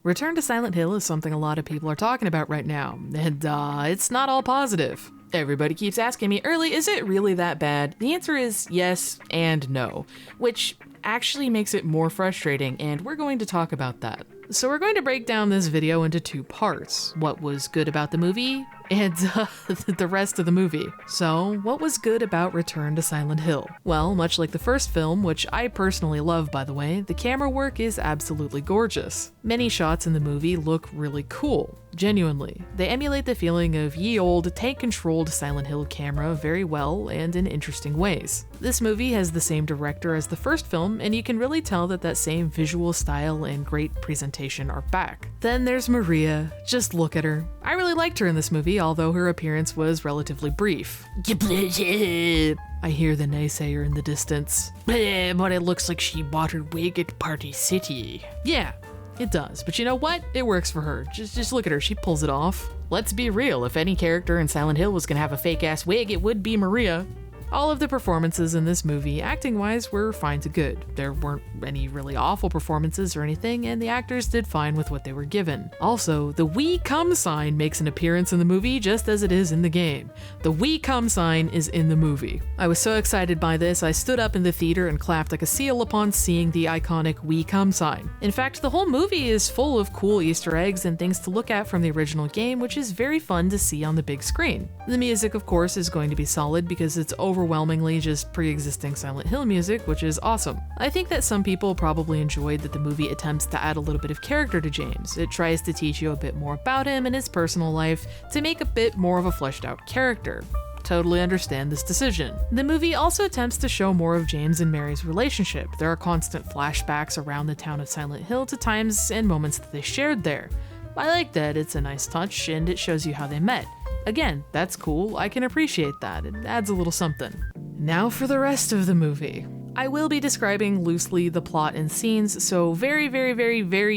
Return to Silent Hill is something a lot of people are talking about right now, and it's not all positive. Everybody keeps asking me, Early, is it really that bad? The answer is yes and no, which actually makes it more frustrating, and we're going to talk about that. So we're going to break down this video into two parts: what was good about the movie and the rest of the movie. So what was good about Return to Silent Hill? Well, much like the first film, which I personally love by the way, the camera work is absolutely gorgeous. Many shots in the movie look really cool, genuinely. They emulate the feeling of ye olde tank-controlled Silent Hill camera very well and in interesting ways. This movie has the same director as the first film, and you can really tell that that same visual style and great presentation are back. Then there's Maria. Just look at her. I really liked her in this movie, although her appearance was relatively brief. I hear the naysayer in the distance. But it looks like she bought her wig at Party City. Yeah, it does, but you know what? It works for her. Just look at her, she pulls it off. Let's be real, if any character in Silent Hill was gonna have a fake-ass wig, it would be Maria. All of the performances in this movie, acting-wise, were fine to good. There weren't any really awful performances or anything, and the actors did fine with what they were given. Also, the "We Come" sign makes an appearance in the movie just as it is in the game. The "We Come" sign is in the movie. I was so excited by this, I stood up in the theater and clapped like a seal upon seeing the iconic "We Come" sign. In fact, the whole movie is full of cool Easter eggs and things to look at from the original game, which is very fun to see on the big screen. The music, of course, is going to be solid because it's overwhelmingly just pre-existing Silent Hill music, which is awesome. I think that some people probably enjoyed that the movie attempts to add a little bit of character to James. It tries to teach you a bit more about him and his personal life to make a bit more of a fleshed out character. Totally understand this decision. The movie also attempts to show more of James and Mary's relationship. There are constant flashbacks around the town of Silent Hill to times and moments that they shared there. I like that, it's a nice touch, and it shows you how they met. Again, that's cool, I can appreciate that, it adds a little something. Now for the rest of the movie. I will be describing loosely the plot and scenes, so very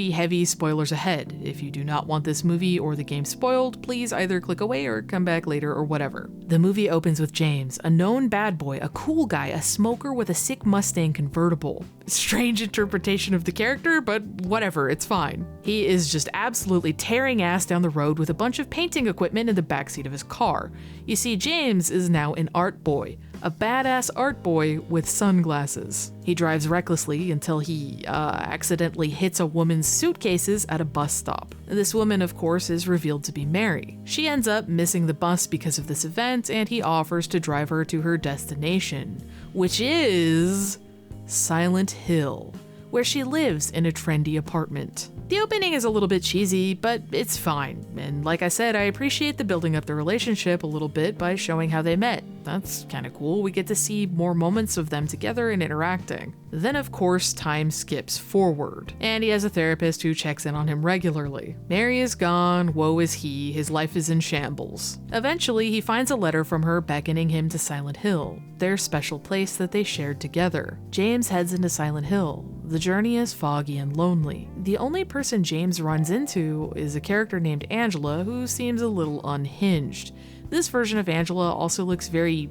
heavy spoilers ahead. If you do not want this movie or the game spoiled, please either click away or come back later or whatever. The movie opens with James, a known bad boy, a cool guy, a smoker with a sick Mustang convertible. Strange interpretation of the character, but whatever, it's fine. He is just absolutely tearing ass down the road with a bunch of painting equipment in the backseat of his car. You see, James is now an art boy. A badass art boy with sunglasses. He drives recklessly until he accidentally hits a woman's suitcases at a bus stop. This woman, of course, is revealed to be Mary. She ends up missing the bus because of this event, and he offers to drive her to her destination, which is Silent Hill, where she lives in a trendy apartment. The opening is a little bit cheesy, but it's fine. And like I said, I appreciate the building up the relationship a little bit by showing how they met. That's kinda cool. We get to see more moments of them together and interacting. Then of course, time skips forward, and he has a therapist who checks in on him regularly. Mary is gone, woe is he, his life is in shambles. Eventually, he finds a letter from her beckoning him to Silent Hill, their special place that they shared together. James heads into Silent Hill. The journey is foggy and lonely. The only person James runs into is a character named Angela who seems a little unhinged. This version of Angela also looks very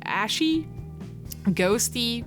ashy, ghosty,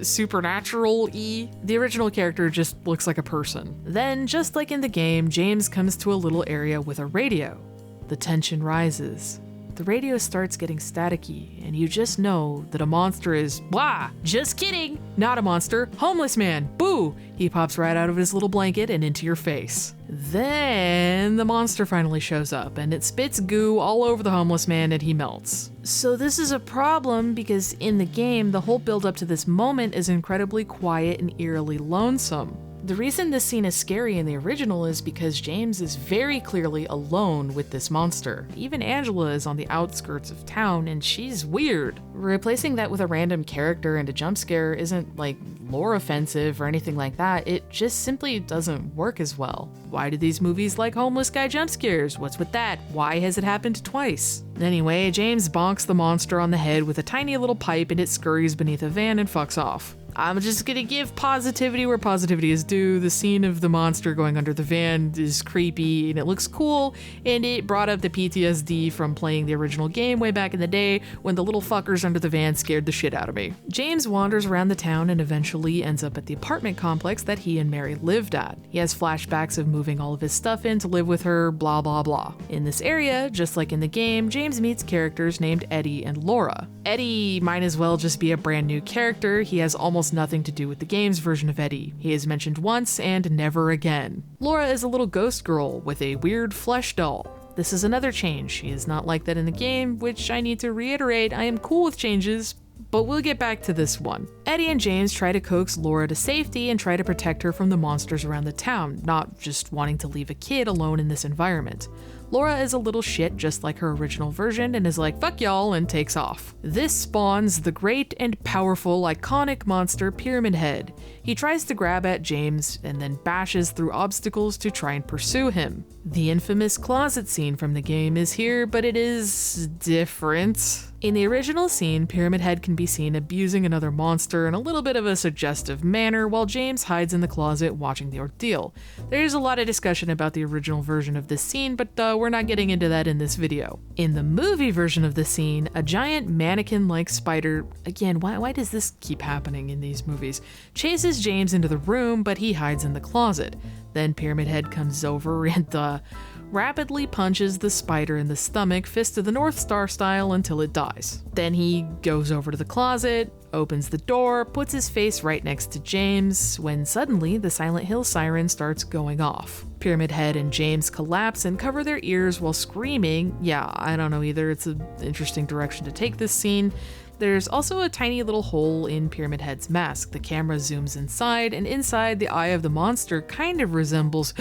supernatural-y. The original character just looks like a person. Then, just like in the game, James comes to a little area with a radio. The tension rises. The radio starts getting staticky, and you just know that a monster is, blah, just kidding, not a monster, homeless man, boo! He pops right out of his little blanket and into your face. Then the monster finally shows up, and it spits goo all over the homeless man and he melts. So this is a problem because in the game, the whole build up to this moment is incredibly quiet and eerily lonesome. The reason this scene is scary in the original is because James is very clearly alone with this monster. Even Angela is on the outskirts of town and she's weird. Replacing that with a random character and a jump scare isn't like lore offensive or anything like that, it just simply doesn't work as well. Why do these movies like homeless guy jump scares? What's with that? Why has it happened twice? Anyway, James bonks the monster on the head with a tiny little pipe and it scurries beneath a van and fucks off. I'm just gonna give positivity where positivity is due. The scene of the monster going under the van is creepy and it looks cool, and it brought up the PTSD from playing the original game way back in the day when the little fuckers under the van scared the shit out of me. James wanders around the town and eventually ends up at the apartment complex that he and Mary lived at. He has flashbacks of moving all of his stuff in to live with her, blah blah blah. In this area, just like in the game, James meets characters named Eddie and Laura. Eddie might as well just be a brand new character. He has almost nothing to do with the game's version of Eddie. He is mentioned once and never again. Laura is a little ghost girl with a weird flesh doll. This is another change. She is not like that in the game, which I need to reiterate, I am cool with changes, but we'll get back to this one. Eddie and James try to coax Laura to safety and try to protect her from the monsters around the town, not just wanting to leave a kid alone in this environment. Laura is a little shit just like her original version and is like, fuck y'all, and takes off. This spawns the great and powerful iconic monster Pyramid Head. He tries to grab at James and then bashes through obstacles to try and pursue him. The infamous closet scene from the game is here, but it is different. In the original scene, Pyramid Head can be seen abusing another monster in a little bit of a suggestive manner while James hides in the closet watching the ordeal. There's a lot of discussion about the original version of this scene, but we're not getting into that in this video. In the movie version of the scene, a giant mannequin-like spider, again, why does this keep happening in these movies, chases James into the room, but he hides in the closet. Then Pyramid Head comes over and rapidly punches the spider in the stomach, Fist of the North Star style, until it dies. Then he goes over to the closet, opens the door, puts his face right next to James, when suddenly the Silent Hill siren starts going off. Pyramid Head and James collapse and cover their ears while screaming. Yeah, I don't know either, it's an interesting direction to take this scene. There's also a tiny little hole in Pyramid Head's mask. The camera zooms inside, and inside the eye of the monster kind of resembles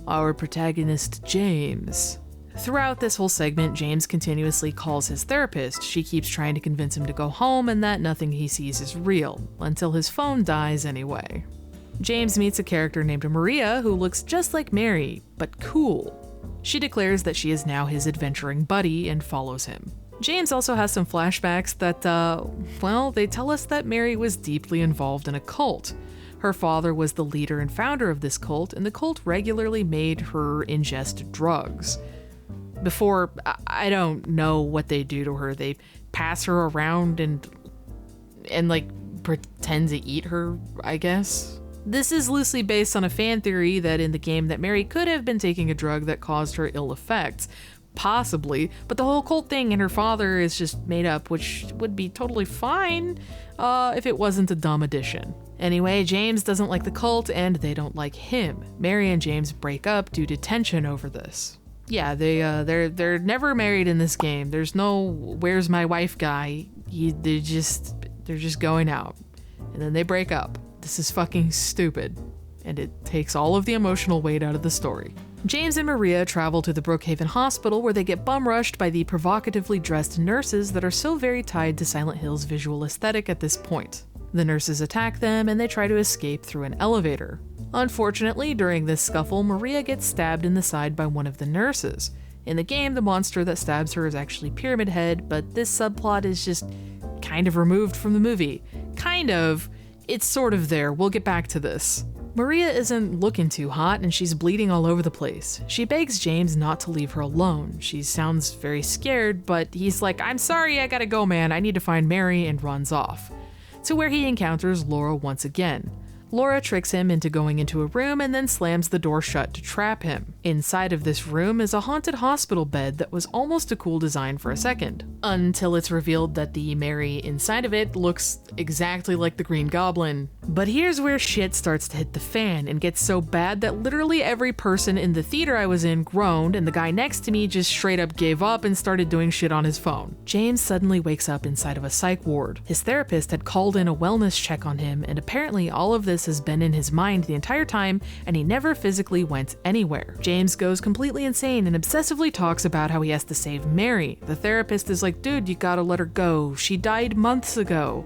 our protagonist, James. Throughout this whole segment, James continuously calls his therapist. She keeps trying to convince him to go home and that nothing he sees is real, until his phone dies anyway. James meets a character named Maria who looks just like Mary, but cool. She declares that she is now his adventuring buddy and follows him. James also has some flashbacks that, they tell us that Mary was deeply involved in a cult. Her father was the leader and founder of this cult, and the cult regularly made her ingest drugs. Before, I don't know what they do to her. They pass her around and pretend to eat her, I guess. This is loosely based on a fan theory that in the game that Mary could have been taking a drug that caused her ill effects. Possibly, but the whole cult thing and her father is just made up, which would be totally fine if it wasn't a dumb addition. Anyway, James doesn't like the cult and they don't like him. Mary and James break up due to tension over this. Yeah, they're never married in this game. There's no "where's my wife" guy. They're just going out, and then they break up. This is fucking stupid, and it takes all of the emotional weight out of the story. James and Maria travel to the Brookhaven Hospital where they get bum rushed by the provocatively dressed nurses that are so very tied to Silent Hill's visual aesthetic at this point. The nurses attack them and they try to escape through an elevator. Unfortunately, during this scuffle, Maria gets stabbed in the side by one of the nurses. In the game, the monster that stabs her is actually Pyramid Head, but this subplot is just kind of removed from the movie. Kind of. It's sort of there. We'll get back to this. Maria isn't looking too hot and she's bleeding all over the place. She begs James not to leave her alone. She sounds very scared, but he's like, "I'm sorry, I gotta go, man. I need to find Mary," and runs off. To where he encounters Laura once again. Laura tricks him into going into a room and then slams the door shut to trap him. Inside of this room is a haunted hospital bed that was almost a cool design for a second, until it's revealed that the Mary inside of it looks exactly like the Green Goblin. But here's where shit starts to hit the fan and gets so bad that literally every person in the theater I was in groaned, and the guy next to me just straight up gave up and started doing shit on his phone. James suddenly wakes up inside of a psych ward. His therapist had called in a wellness check on him, and apparently all of this has been in his mind the entire time, and he never physically went anywhere. James goes completely insane and obsessively talks about how he has to save Mary. The therapist is like, "Dude, you gotta let her go. She died months ago."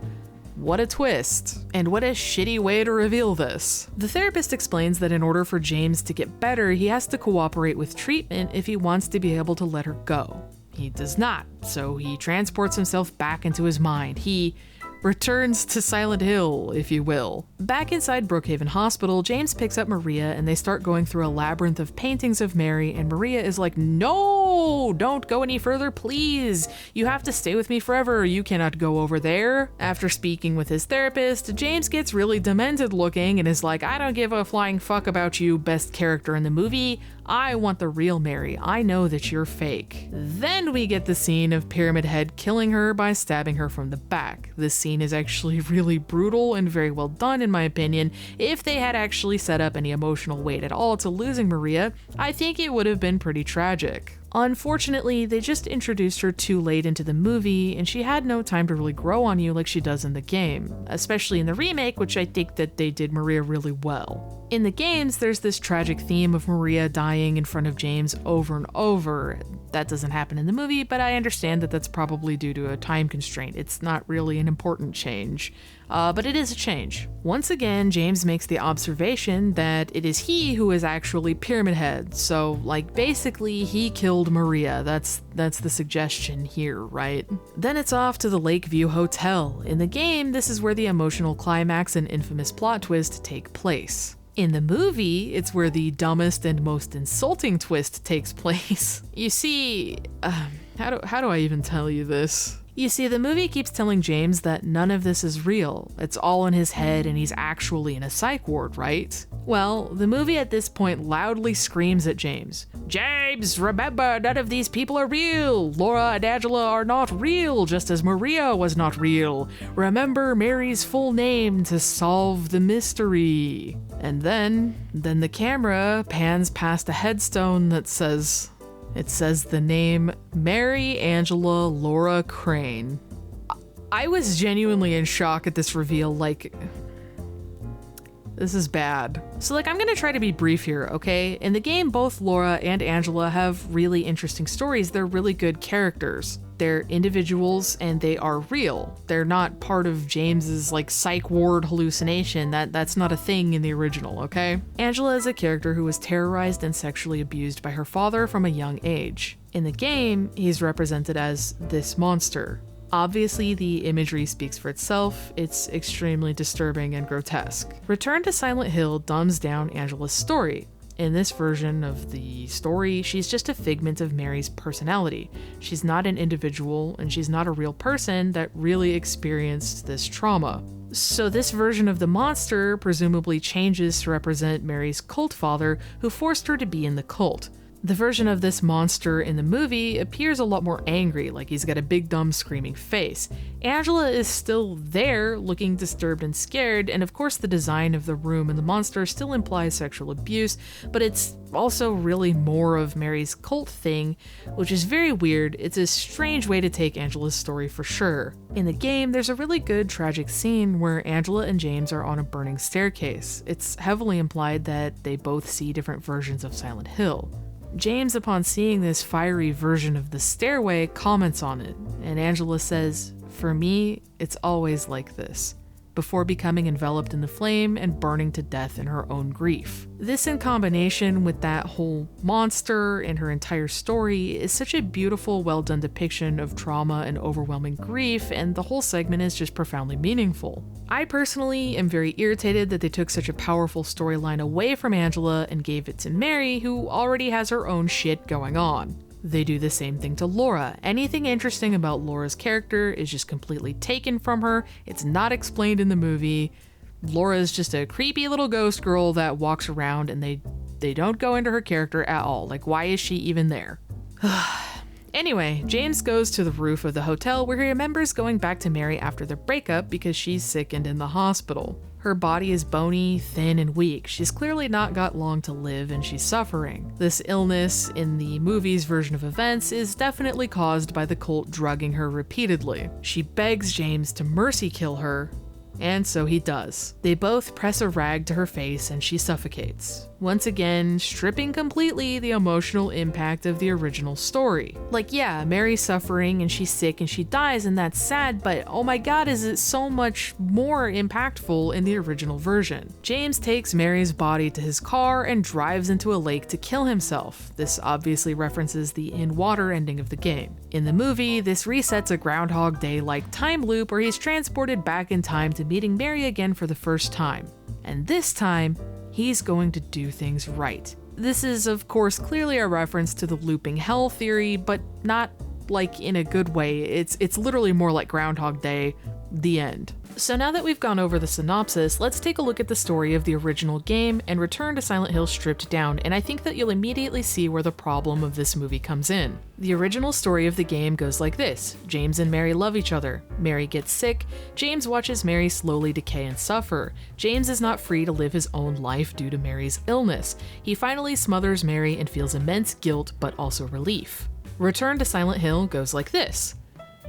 What a twist. And what a shitty way to reveal this. The therapist explains that in order for James to get better, he has to cooperate with treatment if he wants to be able to let her go. He does not, so he transports himself back into his mind. He returns to Silent Hill, if you will. Back inside Brookhaven Hospital, James picks up Maria and they start going through a labyrinth of paintings of Mary, and Maria is like, no, don't go any further, please. You have to stay with me forever. You cannot go over there. After speaking with his therapist, James gets really demented looking and is like, I don't give a flying fuck about you, best character in the movie. I want the real Mary. I know that you're fake. Then we get the scene of Pyramid Head killing her by stabbing her from the back. This scene is actually really brutal and very well done in my opinion. If they had actually set up any emotional weight at all to losing Maria, I think it would have been pretty tragic. Unfortunately, they just introduced her too late into the movie, and she had no time to really grow on you like she does in the game, especially in the remake, which I think that they did Maria really well. In the games, there's this tragic theme of Maria dying in front of James over and over. That doesn't happen in the movie, but I understand that that's probably due to a time constraint. It's not really an important change, but it is a change. Once again, James makes the observation that it is he who is actually Pyramid Head, so like basically he killed Maria. That's the suggestion here, right? Then it's off to the Lakeview Hotel. In the game, this is where the emotional climax and infamous plot twist take place. In the movie, it's where the dumbest and most insulting twist takes place. You see, how do I even tell you this? You see, the movie keeps telling James that none of this is real. It's all in his head and he's actually in a psych ward, right? Well, the movie at this point loudly screams at James. James, remember, none of these people are real. Laura and Angela are not real, just as Maria was not real. Remember Mary's full name to solve the mystery. And then the camera pans past a headstone that says the name Mary Angela Laura Crane. I was genuinely in shock at this reveal, like, this is bad. So I'm gonna try to be brief here, okay? In the game, both Laura and Angela have really interesting stories. They're really good characters. They're individuals and they are real. They're not part of James's psych ward hallucination. That's not a thing in the original, okay? Angela is a character who was terrorized and sexually abused by her father from a young age. In the game, he's represented as this monster. Obviously, the imagery speaks for itself. It's extremely disturbing and grotesque. Return to Silent Hill dumbs down Angela's story. In this version of the story, she's just a figment of Mary's personality. She's not an individual, and she's not a real person that really experienced this trauma. So this version of the monster presumably changes to represent Mary's cult father, who forced her to be in the cult. The version of this monster in the movie appears a lot more angry, like he's got a big dumb screaming face. Angela is still there, looking disturbed and scared, and of course the design of the room and the monster still implies sexual abuse, but it's also really more of Mary's cult thing, which is very weird. It's a strange way to take Angela's story for sure. In the game, there's a really good tragic scene where Angela and James are on a burning staircase. It's heavily implied that they both see different versions of Silent Hill. James, upon seeing this fiery version of the stairway, comments on it, and Angela says, "For me, it's always like this," before becoming enveloped in the flame and burning to death in her own grief. This, in combination with that whole monster and her entire story, is such a beautiful, well-done depiction of trauma and overwhelming grief, and the whole segment is just profoundly meaningful. I personally am very irritated that they took such a powerful storyline away from Angela and gave it to Mary, who already has her own shit going on. They do the same thing to Laura. Anything interesting about Laura's character is just completely taken from her. It's not explained in the movie. Laura is just a creepy little ghost girl that walks around, and they don't go into her character at all. Why is she even there? Anyway, James goes to the roof of the hotel where he remembers going back to Mary after their breakup because she's sick and in the hospital. Her body is bony, thin, and weak. She's clearly not got long to live, and she's suffering. This illness, in the movie's version of events, is definitely caused by the cult drugging her repeatedly. She begs James to mercy kill her, And so he does. They both press a rag to her face and she suffocates. Once again, stripping completely the emotional impact of the original story. Like, yeah, Mary's suffering and she's sick and she dies and that's sad, but oh my god, is it so much more impactful in the original version. James takes Mary's body to his car and drives into a lake to kill himself. This obviously references the in water ending of the game. In the movie, this resets a Groundhog Day-like time loop where he's transported back in time to meeting Mary again for the first time. And this time, he's going to do things right. This is, of course, clearly a reference to the looping hell theory, but not like in a good way. It's literally more like Groundhog Day, the end. So now that we've gone over the synopsis, let's take a look at the story of the original game and return to Silent Hill stripped down, and I think that you'll immediately see where the problem of this movie comes in. The original story of the game goes like this. James and Mary love each other. Mary gets sick. James watches Mary slowly decay and suffer. James is not free to live his own life due to Mary's illness. He finally smothers Mary and feels immense guilt but also relief. Return to Silent Hill goes like this.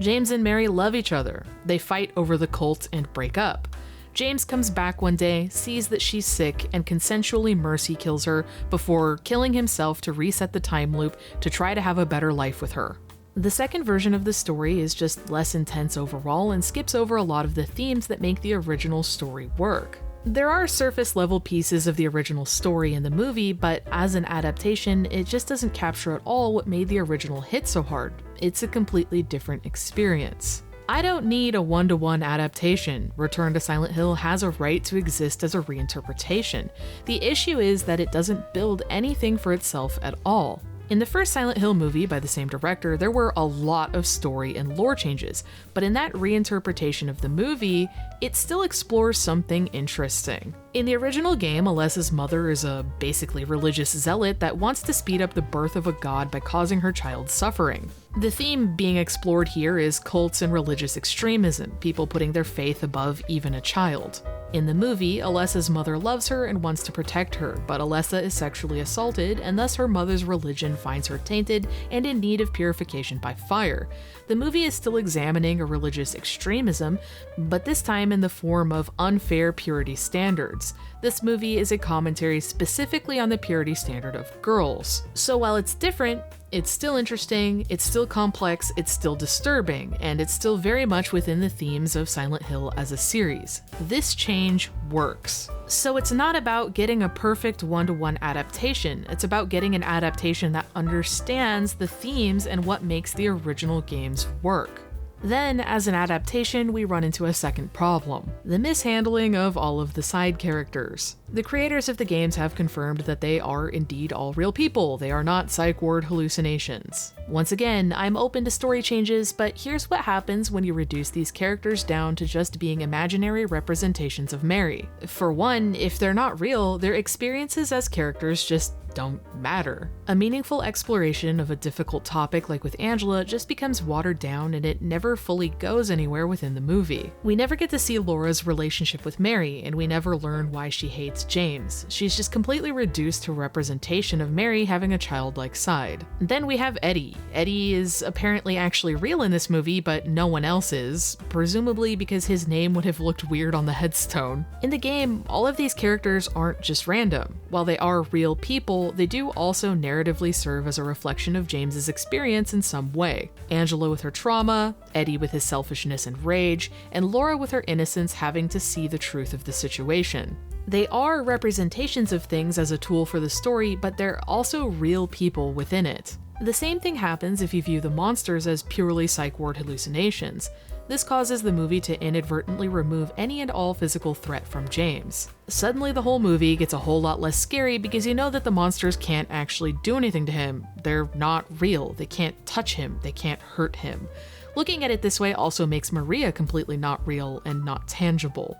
James and Mary love each other. They fight over the cult and break up. James comes back one day, sees that she's sick, and consensually mercy kills her before killing himself to reset the time loop to try to have a better life with her. The second version of the story is just less intense overall and skips over a lot of the themes that make the original story work. There are surface level pieces of the original story in the movie, but as an adaptation, it just doesn't capture at all what made the original hit so hard. It's a completely different experience. I don't need a one-to-one adaptation. Return to Silent Hill has a right to exist as a reinterpretation. The issue is that it doesn't build anything for itself at all. In the first Silent Hill movie by the same director, there were a lot of story and lore changes, but in that reinterpretation of the movie, it still explores something interesting. In the original game, Alessa's mother is a basically religious zealot that wants to speed up the birth of a god by causing her child suffering. The theme being explored here is cults and religious extremism, people putting their faith above even a child. In the movie, Alessa's mother loves her and wants to protect her, but Alessa is sexually assaulted, and thus her mother's religion finds her tainted and in need of purification by fire. The movie is still examining a religious extremism, but this time in the form of unfair purity standards. This movie is a commentary specifically on the purity standard of girls. So while it's different, it's still interesting, it's still complex, it's still disturbing, and it's still very much within the themes of Silent Hill as a series. This change works. So it's not about getting a perfect one-to-one adaptation, it's about getting an adaptation that understands the themes and what makes the original games work. Then, as an adaptation, we run into a second problem: the mishandling of all of the side characters. The creators of the games have confirmed that they are indeed all real people, they are not psych ward hallucinations. Once again, I'm open to story changes, but here's what happens when you reduce these characters down to just being imaginary representations of Mary. For one, if they're not real, their experiences as characters just don't matter. A meaningful exploration of a difficult topic like with Angela just becomes watered down and it never fully goes anywhere within the movie. We never get to see Laura's relationship with Mary, and we never learn why she hates James. She's just completely reduced to a representation of Mary having a childlike side. Then we have Eddie. Eddie is apparently actually real in this movie, but no one else is, presumably because his name would have looked weird on the headstone. In the game, all of these characters aren't just random. While they are real people, they do also narratively serve as a reflection of James's experience in some way. Angela with her trauma, Eddie with his selfishness and rage, and Laura with her innocence having to see the truth of the situation. They are representations of things as a tool for the story, but they're also real people within it. The same thing happens if you view the monsters as purely psych ward hallucinations. This causes the movie to inadvertently remove any and all physical threat from James. Suddenly the whole movie gets a whole lot less scary because you know that the monsters can't actually do anything to him. They're not real, they can't touch him, they can't hurt him. Looking at it this way also makes Maria completely not real and not tangible.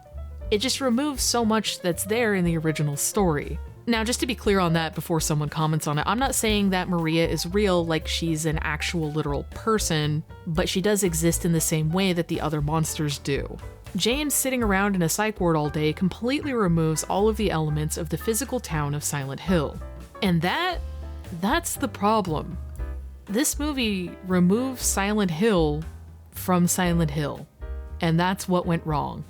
It just removes so much that's there in the original story. Now, just to be clear on that before someone comments on it, I'm not saying that Maria is real like she's an actual literal person, but she does exist in the same way that the other monsters do. James sitting around in a psych ward all day completely removes all of the elements of the physical town of Silent Hill. And that's the problem. This movie removes Silent Hill from Silent Hill, and that's what went wrong.